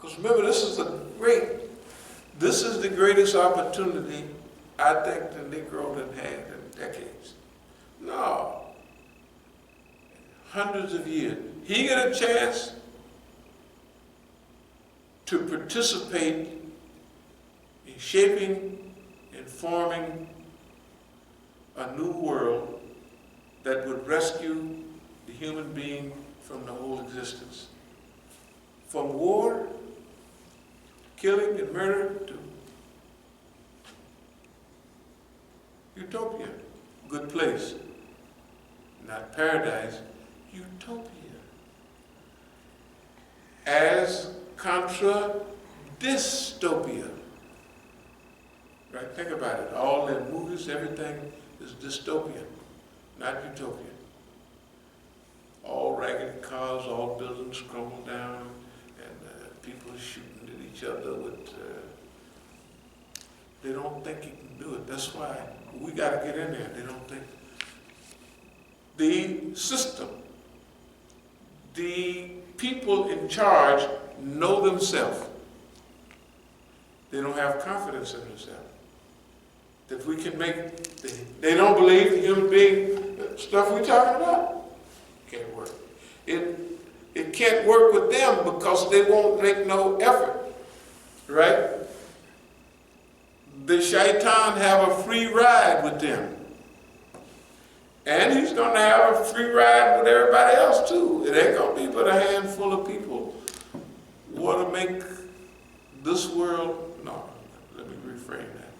Because remember, this is the greatest opportunity I think the Negro done had in decades. No. Hundreds of years. He got a chance to participate in shaping and forming a new world that would rescue the human being from the whole existence. From war, killing and murder to utopia, good place. Not paradise, utopia. As contra dystopia. Right, think about it. All their movies, everything is dystopian, not utopian. All ragged cars, all buildings crumble down, and people shooting at each other with, they don't think you can do it. That's why we got to get in there. They don't think. The system, the people in charge know themselves. They don't have confidence in themselves. That we can make, they don't believe the human being stuff we're talking about. Can't work. It can't work with them because they won't make no effort, right? The shaitan have a free ride with them. And he's going to have a free ride with everybody else too. It ain't going to be but a handful of people who want to make this world, no, let me reframe that.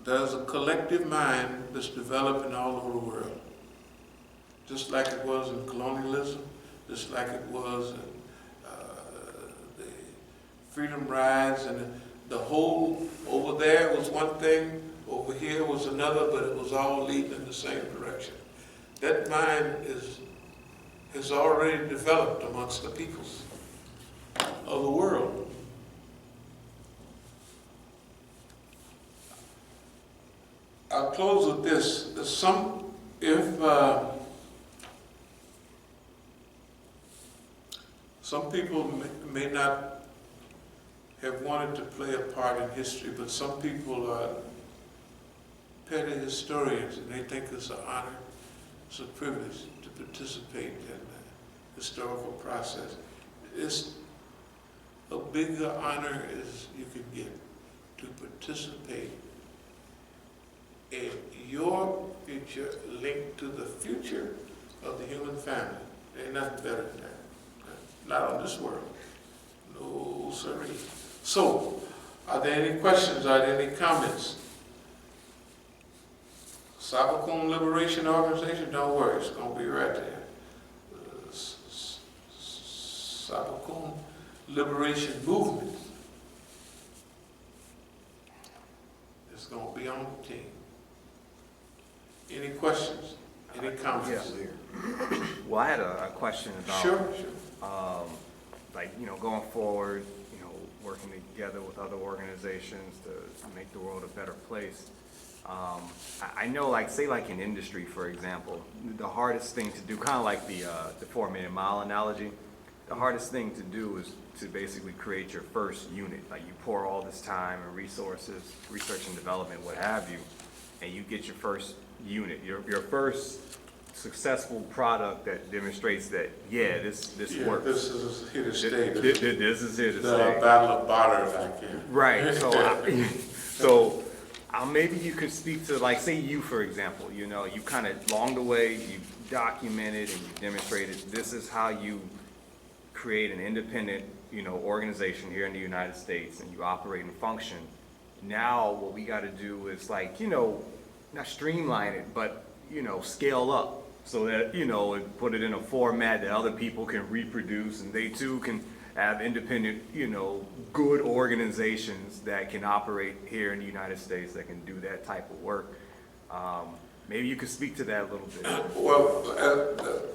There's a collective mind that's developing all over the world. Just like it was in colonialism, just like it was in the freedom rides, and the whole over there was one thing, over here was another, but it was all leading in the same direction. That mind has already developed amongst the peoples of the world. I'll close with this. Some people may not have wanted to play a part in history, but some people are petty historians, and they think it's an honor, it's a privilege to participate in the historical process. It's a bigger honor as you can get to participate in your future linked to the future of the human family. There ain't nothing better than that. Not on this world. No, sirree. So, are there any questions? Are there any comments? As-Sabiqun Liberation Organization, don't worry, it's going to be right there. As-Sabiqun Liberation Movement is going to be on the team. Any questions? Any comments? Yeah. Well, I had a question about, Sure. like, going forward, working together with other organizations to make the world a better place. I know, like, say, like in industry, for example, the hardest thing to do, kind of like the 4-minute mile analogy, the hardest thing to do is to basically create your first unit. Like, you pour all this time and resources, research and development, what have you, and you get your first unit, your first successful product that demonstrates that, yeah, this works. This is here to stay. This is here to the stay. battle of barter, like here. Right. So, maybe you could speak to, like, say you, for example, you kind of along the way you documented and you demonstrated this is how you create an independent, organization here in the United States, and you operate and function. Now, what we got to do is, like, not streamline it, but scale up so that and put it in a format that other people can reproduce, and they too can have independent, good organizations that can operate here in the United States that can do that type of work. Maybe you could speak to that a little bit. Well,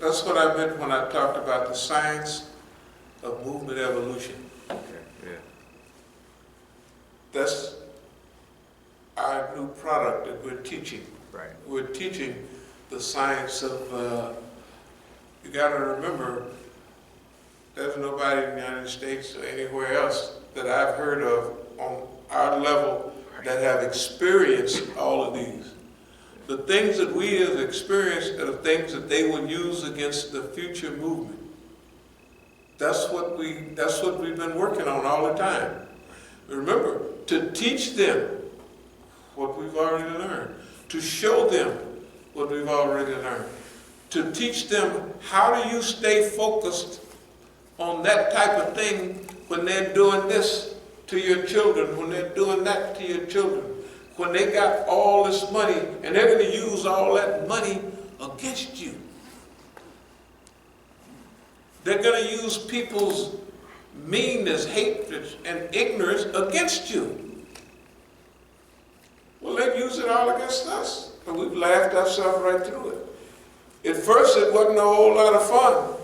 that's what I meant when I talked about the science of movement evolution. Okay, yeah. That's our new product that we're teaching. Right. We're teaching the science of, you got to remember, There's nobody in the United States or anywhere else that I've heard of on our level that have experienced all of these. The things that we have experienced are the things that they will use against the future movement. That's what we've been working on all the time. Remember, to teach them what we've already learned, to show them what we've already learned, to teach them how do you stay focused on that type of thing when they're doing this to your children, when they're doing that to your children, when they got all this money and they're going to use all that money against you. They're going to use people's meanness, hatred, and ignorance against you. Well, they use it all against us, and we've laughed ourselves right through it. At first, it wasn't a whole lot of fun.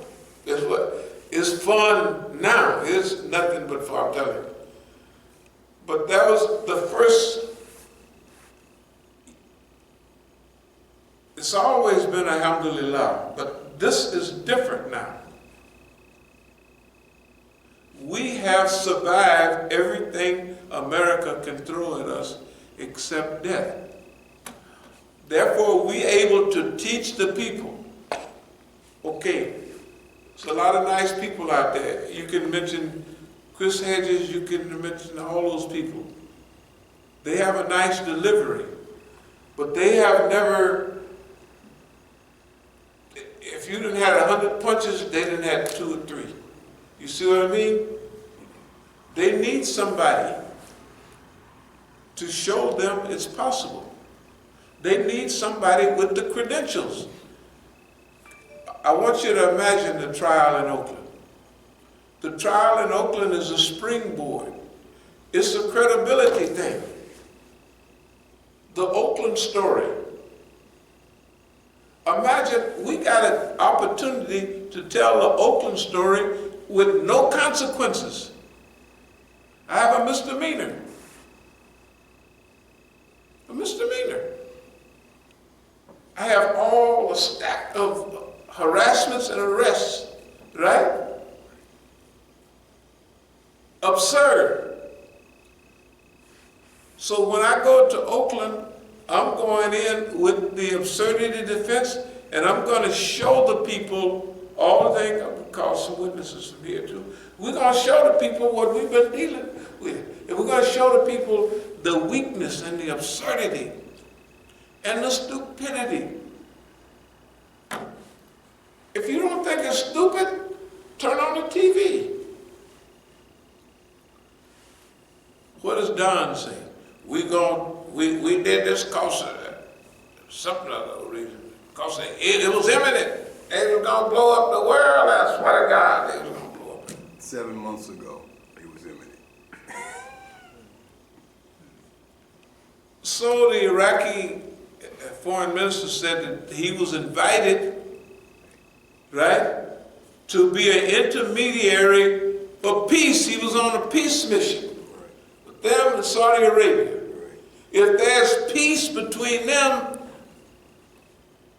It's fun now. It's nothing but fun, I'm telling you. But that was the first. It's always been alhamdulillah, but this is different now. We have survived everything America can throw at us except death. Therefore, we able to teach the people. Okay, there's a lot of nice people out there. You can mention Chris Hedges, you can mention all those people. They have a nice delivery, but they have never, if you didn't have 100 punches, they didn't have 2 or 3. You see what I mean? They need somebody to show them it's possible. They need somebody with the credentials. I want you to imagine the trial in Oakland. The trial in Oakland is a springboard. It's a credibility thing. The Oakland story. Imagine we got an opportunity to tell the Oakland story with no consequences. I have a misdemeanor. A misdemeanor. I have all a stack of harassments and arrests, right? Absurd. So when I go to Oakland, I'm going in with the absurdity defense, and I'm going to show the people all the things. I'm going to call some witnesses from here too. We're going to show the people what we've been dealing with. And we're going to show the people the weakness and the absurdity and the stupidity. If you don't think it's stupid, turn on the TV. What does Don say? We did this because of something other reason. Because it was imminent. They was going to blow up the world. I swear to God, they was going to blow up. 7 months ago, it was imminent. So the Iraqi foreign minister said that he was invited, right, to be an intermediary for peace. He was on a peace mission with them and Saudi Arabia. If there's peace between them,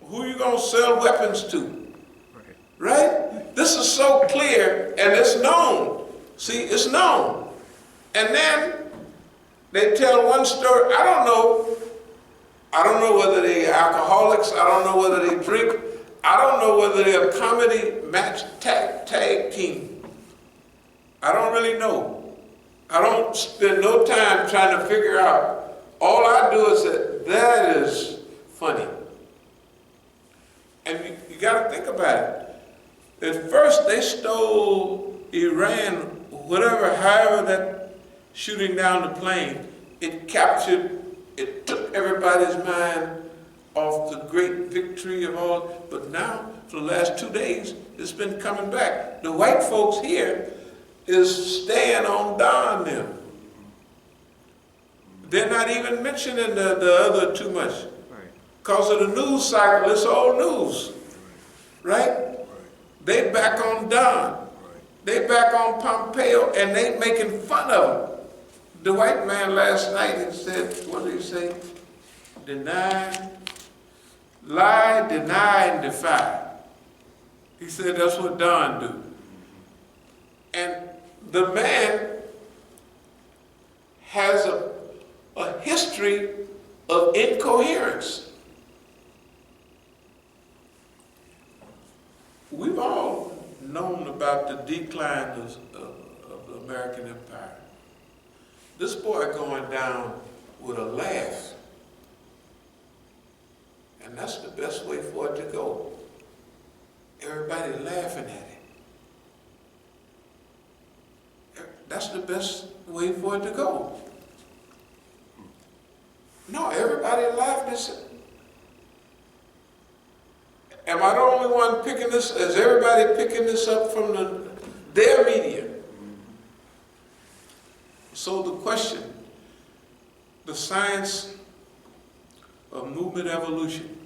who are you going to sell weapons to? Right? This is so clear, and it's known. See, it's known. And then they tell one story. I don't know whether they're alcoholics. I don't know whether they drink. I don't know whether they're a comedy match tag team. I don't really know. I don't spend no time trying to figure out. All I do is say, that is funny. And you got to think about it. At first, they stole Iran, however that shooting down the plane, it took everybody's mind off the great victory of all. But now, for the last 2 days, it's been coming back. The white folks here is staying on Don them. They're not even mentioning the other too much. Because of the news cycle, it's old news. Right? They back on Don. They back on Pompeo, and they making fun of him. The white man last night, he said, what did he say? Lie, deny, and defy. He said that's what Don do. And the man has a history of incoherence. We've all known about the decline of the American empire. This boy going down with a laugh. And that's the best way for it to go. Everybody laughing at him. That's the best way for it to go. No, everybody laughing. Am I the only one picking this? Is everybody picking this up from their media? So the question, the science of movement evolution.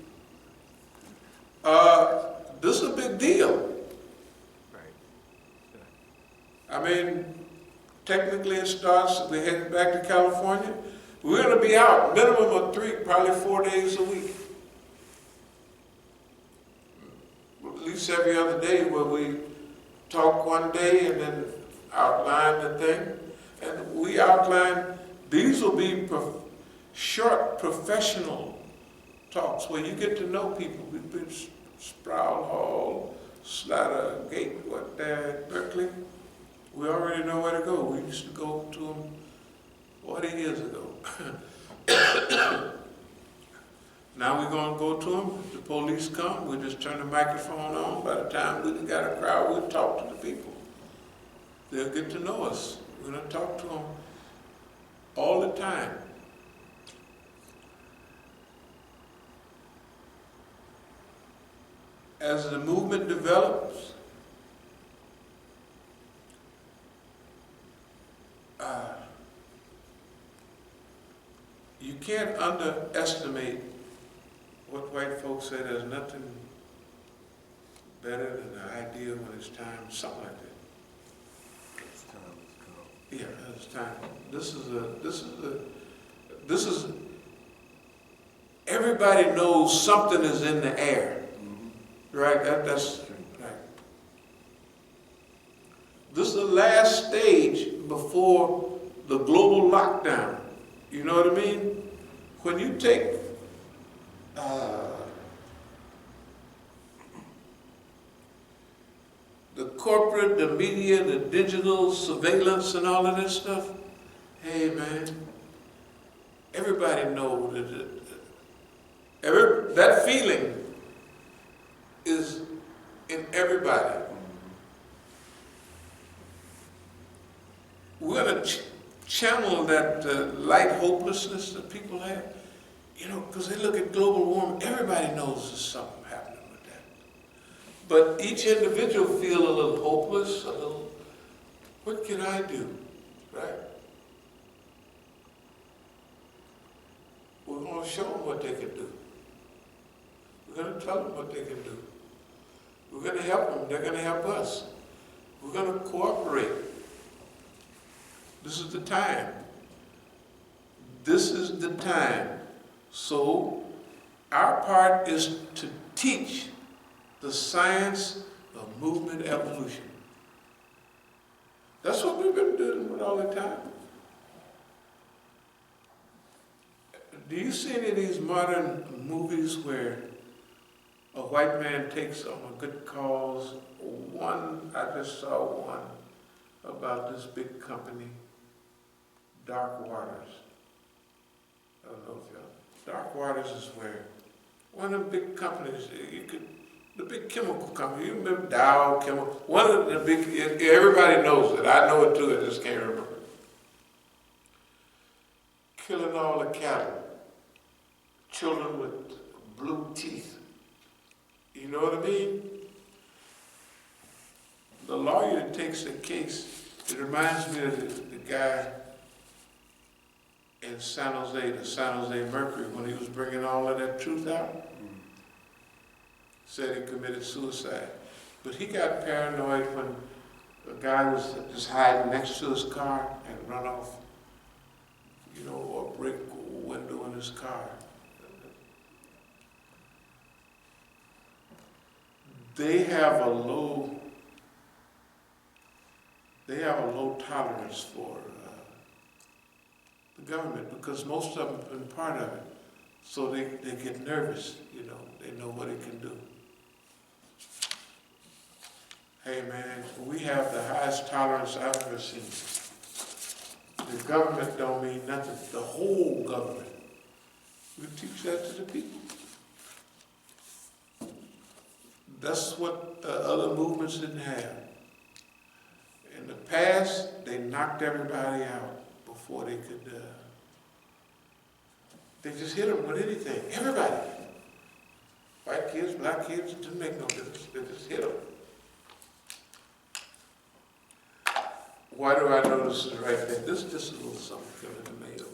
This is a big deal. I mean, technically it starts, we're heading back to California. We're going to be out minimum of 3, probably 4 days a week. At least every other day where we talk one day and then outline the thing. And we outline, these will be short professional talks where you get to know people. We've been Sproul Hall, Slatter Gate, what there at Berkeley. We already know where to go. We used to go to them 40 years ago. Now we're going to go to them. If the police come, we just turn the microphone on. By the time we got a crowd, we'll talk to the people. They'll get to know us. We're going to talk to them all the time. As the movement develops, you can't underestimate what white folks say. There's nothing better than the idea when it's time, something like that. It's time has come. Yeah, it's time. This is, everybody knows something is in the air. Right? That's right. This is the last stage before the global lockdown. You know what I mean? When you take the corporate, the media, the digital surveillance and all of this stuff, hey man, everybody knows that feeling is in everybody. We're going to channel that light hopelessness that people have, you know, because they look at global warming. Everybody knows there's something happening with that. But each individual feel a little hopeless, a little, what can I do, right? We're going to show them what they can do. We're going to tell them what they can do. We're going to help them. They're going to help us. We're going to cooperate. This is the time. This is the time. So our part is to teach the science of movement evolution. That's what we've been doing with all the time. Do you see any of these modern movies where a white man takes on a good cause? I just saw one about this big company, Dark Waters. I don't know if y'all, Dark Waters is where one of the big companies, the big chemical company, you remember Dow Chemical, one of the big, everybody knows it, I know it too, I just can't remember. Killing all the cattle, children with blue teeth. You know what I mean? The lawyer that takes the case, it reminds me of the guy in San Jose, the San Jose Mercury, when he was bringing all of that truth out. Said he committed suicide. But he got paranoid when a guy was just hiding next to his car and run off, you know, or break a window in his car. They have a low a low tolerance for the government because most of them have been part of it. So they get nervous, you know, they know what it can do. Hey man, we have the highest tolerance I've ever seen. The government don't mean nothing, the whole government. We teach that to the people. That's what the other movements didn't have. In the past, they knocked everybody out before they could, they just hit them with anything, everybody. White kids, black kids, it didn't make no difference, they just hit them. Why do I know this is the right thing? This is just a little something coming in the mail.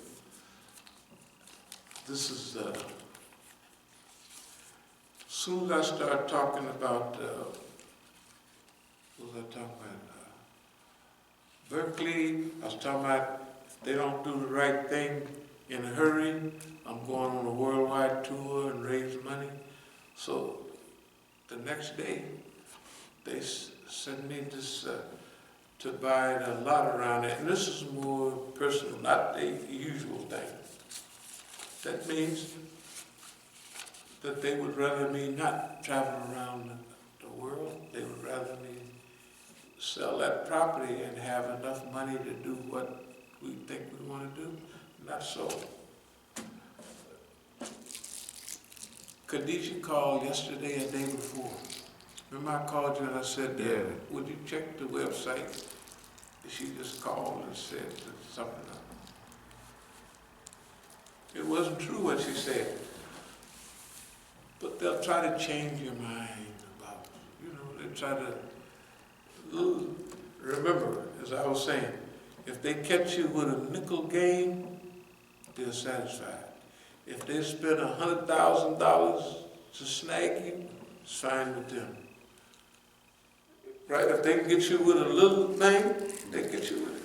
This is, soon as I start talking about, what was I talking about? Berkeley, I was talking about if they don't do the right thing in a hurry, I'm going on a worldwide tour and raise money. So the next day, they sent me this, to buy the lot around it. And this is more personal, not the usual thing. That means that they would rather me not travel around the world. They would rather me sell that property and have enough money to do what we think we want to do. Not so. Khadijah called yesterday and the day before. Remember I called you and I said, would you check the website? She just called and said something. It wasn't true what she said. But they'll try to change your mind about, you know, they try to, remember, as I was saying, if they catch you with a nickel game, they're satisfied. If they spend $100,000 to snag you, it's fine with them. Right? If they can get you with a little thing, they get you with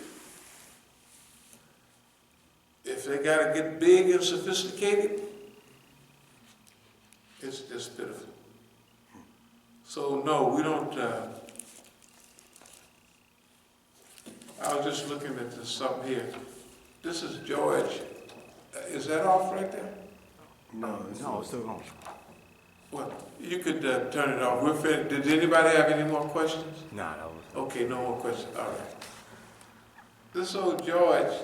it. If they gotta get big and sophisticated, it's just pitiful. So no, we don't, I was just looking at this something here. This is George. Is that off right there? No, it's still on. Well, you could turn it off. We're finished. Did anybody have any more questions? Nah, that was. Okay, no more questions. All right. This old George